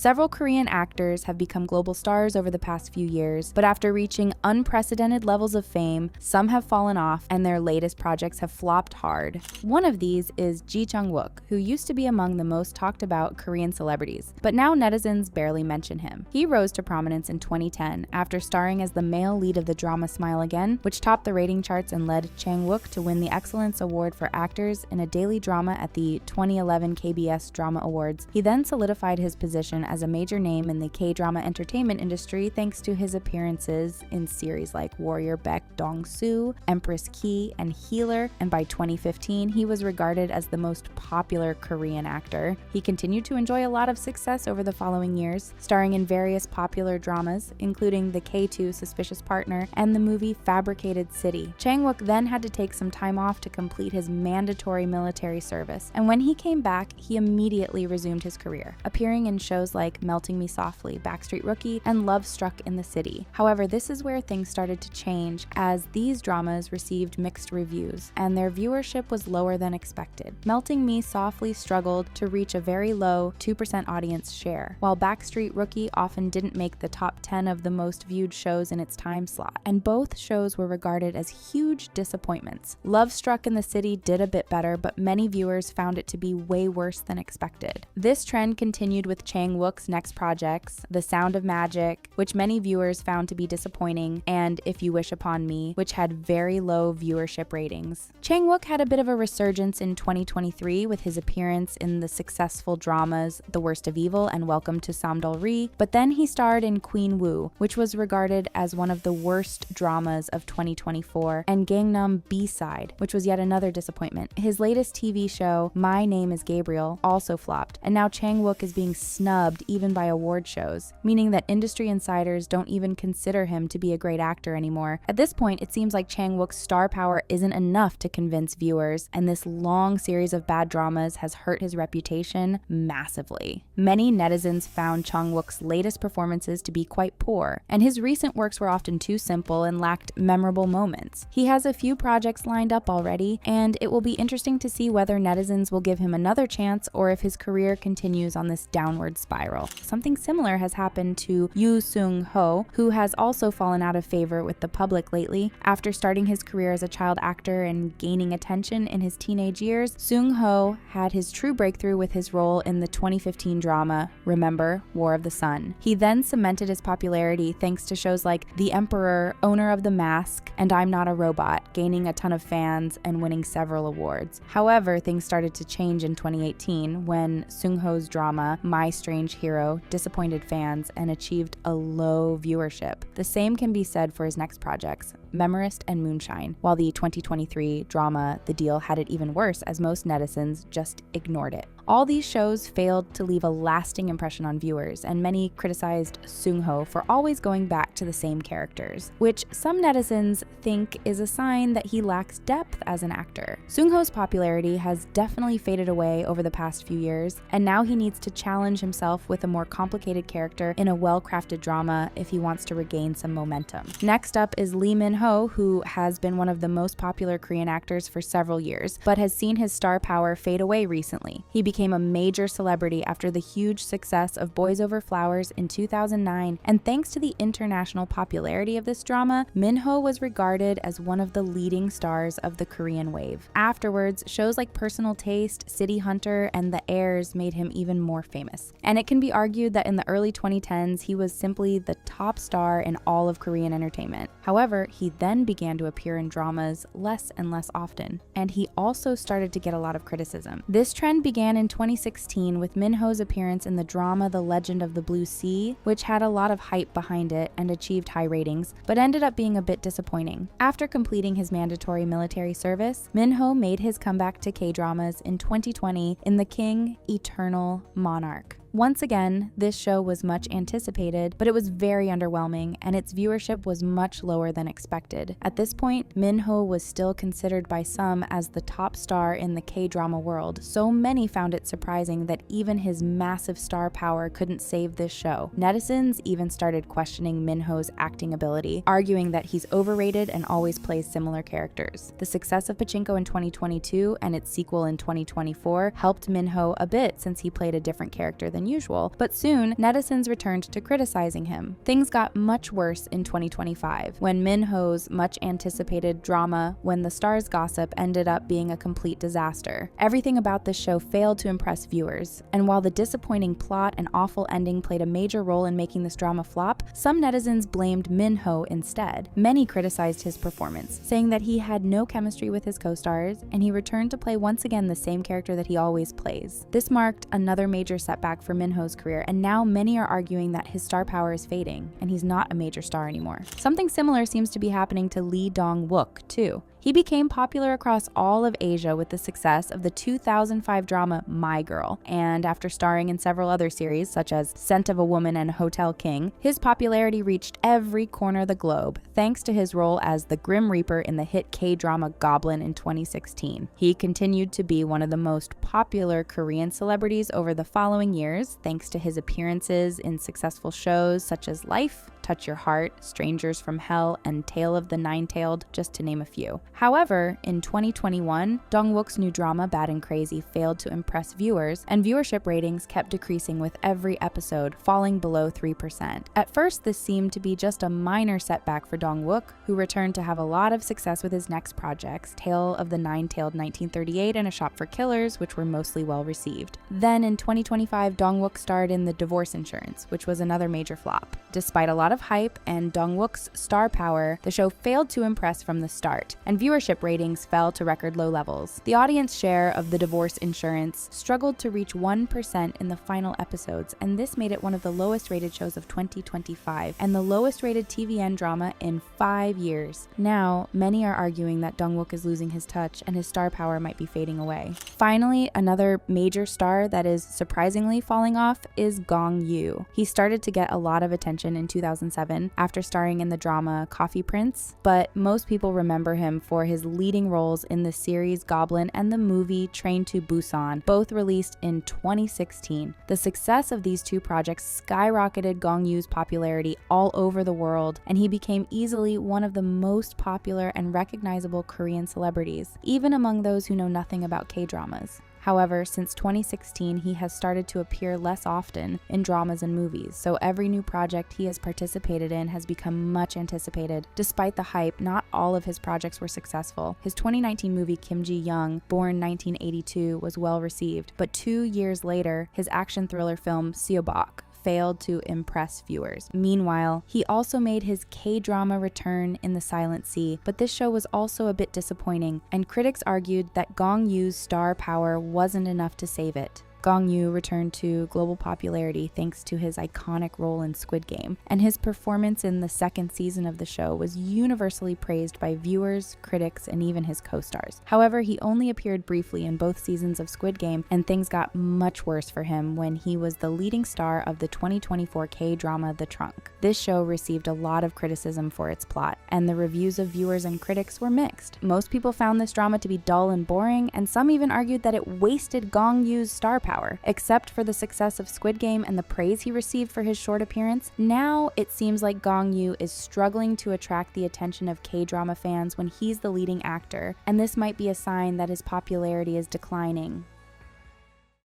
Several Korean actors have become global stars over the past few years, but after reaching unprecedented levels of fame, some have fallen off and their latest projects have flopped hard. One of these is Chang-wook, who used to be among the most talked about Korean celebrities, but now netizens barely mention him. He rose to prominence in 2010 after starring as the male lead of the drama Smile Again, which topped the rating charts and led Chang-wook to win the Excellence Award for Actors in a Daily Drama at the 2011 KBS Drama Awards. He then solidified his position as a major name in the K-drama entertainment industry thanks to his appearances in series like Warrior Baek Dong-soo, Empress Ki, and Healer, and by 2015 he was regarded as the most popular Korean actor. He continued to enjoy a lot of success over the following years, starring in various popular dramas, including the K2 Suspicious Partner and the movie Fabricated City. Chang-wook then had to take some time off to complete his mandatory military service, and when he came back, he immediately resumed his career, appearing in shows like Melting Me Softly, Backstreet Rookie, and Love Struck in the City. However, this is where things started to change, as these dramas received mixed reviews, and their viewership was lower than expected. Melting Me Softly struggled to reach a very low 2% audience share, while Backstreet Rookie often didn't make the top 10 of the most viewed shows in its time slot, and both shows were regarded as huge disappointments. Love Struck in the City did a bit better, but many viewers found it to be way worse than expected. This trend continued with Chang-wook's next projects, The Sound of Magic, which many viewers found to be disappointing, and If You Wish Upon Me, which had very low viewership ratings. Chang-wook had a bit of a resurgence in 2023 with his appearance in the successful dramas The Worst of Evil and Welcome to Samdol-ri, but then he starred in Queen Woo, which was regarded as one of the worst dramas of 2024, and Gangnam B-Side, which was yet another disappointment. His latest TV show, My Name is Gabriel, also flopped, and now Chang-wook is being snubbed even by award shows, meaning that industry insiders don't even consider him to be a great actor anymore. At this point, it seems like Chang-wook's star power isn't enough to convince viewers, and this long series of bad dramas has hurt his reputation massively. Many netizens found Chang-wook's latest performances to be quite poor, and his recent works were often too simple and lacked memorable moments. He has a few projects lined up already, and it will be interesting to see whether netizens will give him another chance or if his career continues on this downward spiral. Something similar has happened to Yoo Seung-ho, who has also fallen out of favor with the public lately. After starting his career as a child actor and gaining attention in his teenage years, Seung-ho had his true breakthrough with his role in the 2015 drama Remember, War of the Sun. He then cemented his popularity thanks to shows like The Emperor, Owner of the Mask, and I'm Not a Robot, gaining a ton of fans and winning several awards. However, things started to change in 2018 when Seung-ho's drama My Strange Hero disappointed fans and achieved a low viewership. The same can be said for his next projects, Memorist and Moonshine, while the 2023 drama The Deal had it even worse, as most netizens just ignored it. All these shows failed to leave a lasting impression on viewers, and many criticized Seung-ho for always going back to the same characters, which some netizens think is a sign that he lacks depth as an actor. Seung-ho's popularity has definitely faded away over the past few years, and now he needs to challenge himself with a more complicated character in a well-crafted drama if he wants to regain some momentum. Next up is Lee Min-ho, who has been one of the most popular Korean actors for several years, but has seen his star power fade away recently. He became a major celebrity after the huge success of Boys Over Flowers in 2009, and thanks to the international popularity of this drama, Min-ho was regarded as one of the leading stars of the Korean wave. Afterwards, shows like Personal Taste, City Hunter, and The Heirs made him even more famous. And it can be argued that in the early 2010s, he was simply the top star in all of Korean entertainment. However, he then began to appear in dramas less and less often, and he also started to get a lot of criticism. This trend began in 2016 with Min-ho's appearance in the drama The Legend of the Blue Sea, which had a lot of hype behind it and achieved high ratings, but ended up being a bit disappointing. After completing his mandatory military service, Min-ho made his comeback to K-dramas in 2020 in The King, Eternal Monarch. Once again, this show was much anticipated, but it was very underwhelming, and its viewership was much lower than expected. At this point, Min-ho was still considered by some as the top star in the K-drama world, so many found it surprising that even his massive star power couldn't save this show. Netizens even started questioning Min-ho's acting ability, arguing that he's overrated and always plays similar characters. The success of Pachinko in 2022 and its sequel in 2024 helped Min-ho a bit since he played a different character than than usual, but soon netizens returned to criticizing him. Things got much worse in 2025, when Min-ho's much-anticipated drama When the Stars Gossip ended up being a complete disaster. Everything about this show failed to impress viewers, and while the disappointing plot and awful ending played a major role in making this drama flop, some netizens blamed Min-ho instead. Many criticized his performance, saying that he had no chemistry with his co-stars, and he returned to play once again the same character that he always plays. This marked another major setback for Min-ho's career, and now many are arguing that his star power is fading, and he's not a major star anymore. Something similar seems to be happening to Lee Dong-wook, too. He became popular across all of Asia with the success of the 2005 drama My Girl, and after starring in several other series such as Scent of a Woman and Hotel King, his popularity reached every corner of the globe thanks to his role as the Grim Reaper in the hit K-drama Goblin in 2016. He continued to be one of the most popular Korean celebrities over the following years thanks to his appearances in successful shows such as Life, Touch Your Heart, Strangers from Hell, and Tale of the Nine-Tailed, just to name a few. However, in 2021, Dong-wook's new drama Bad and Crazy failed to impress viewers, and viewership ratings kept decreasing with every episode, falling below 3%. At first, this seemed to be just a minor setback for Dong-wook, who returned to have a lot of success with his next projects, Tale of the Nine-Tailed 1938 and A Shop for Killers, which were mostly well received. Then in 2025, Dong-wook starred in The Divorce Insurance, which was another major flop. Despite a lot of hype and Dong-wook's star power, the show failed to impress from the start, and viewership ratings fell to record low levels. The audience share of The Divorce Insurance struggled to reach 1% in the final episodes, and this made it one of the lowest rated shows of 2025, and the lowest rated TVN drama in 5 years. Now, many are arguing that Dong-wook is losing his touch and his star power might be fading away. Finally, another major star that is surprisingly falling off is Gong Yoo. He started to get a lot of attention in 2007 after starring in the drama Coffee Prince, but most people remember him for his leading roles in the series Goblin and the movie Train to Busan, both released in 2016. The success of these two projects skyrocketed Gong Yoo's popularity all over the world, and he became easily one of the most popular and recognizable Korean celebrities, even among those who know nothing about K-dramas. However, since 2016, he has started to appear less often in dramas and movies, so every new project he has participated in has become much anticipated. Despite the hype, not all of his projects were successful. His 2019 movie Kim Ji-young, born 1982, was well received, but 2 years later, his action thriller film Seobok failed to impress viewers. Meanwhile, he also made his K-drama return in The Silent Sea, but this show was also a bit disappointing, and critics argued that Gong Yoo's star power wasn't enough to save it. Gong Yoo returned to global popularity thanks to his iconic role in Squid Game, and his performance in the second season of the show was universally praised by viewers, critics, and even his co-stars. However, he only appeared briefly in both seasons of Squid Game, and things got much worse for him when he was the leading star of the 2024 K-drama The Trunk. This show received a lot of criticism for its plot, and the reviews of viewers and critics were mixed. Most people found this drama to be dull and boring, and some even argued that it wasted Gong Yoo's star power. Except for the success of Squid Game and the praise he received for his short appearance, now it seems like Gong Yoo is struggling to attract the attention of K-drama fans when he's the leading actor, and this might be a sign that his popularity is declining.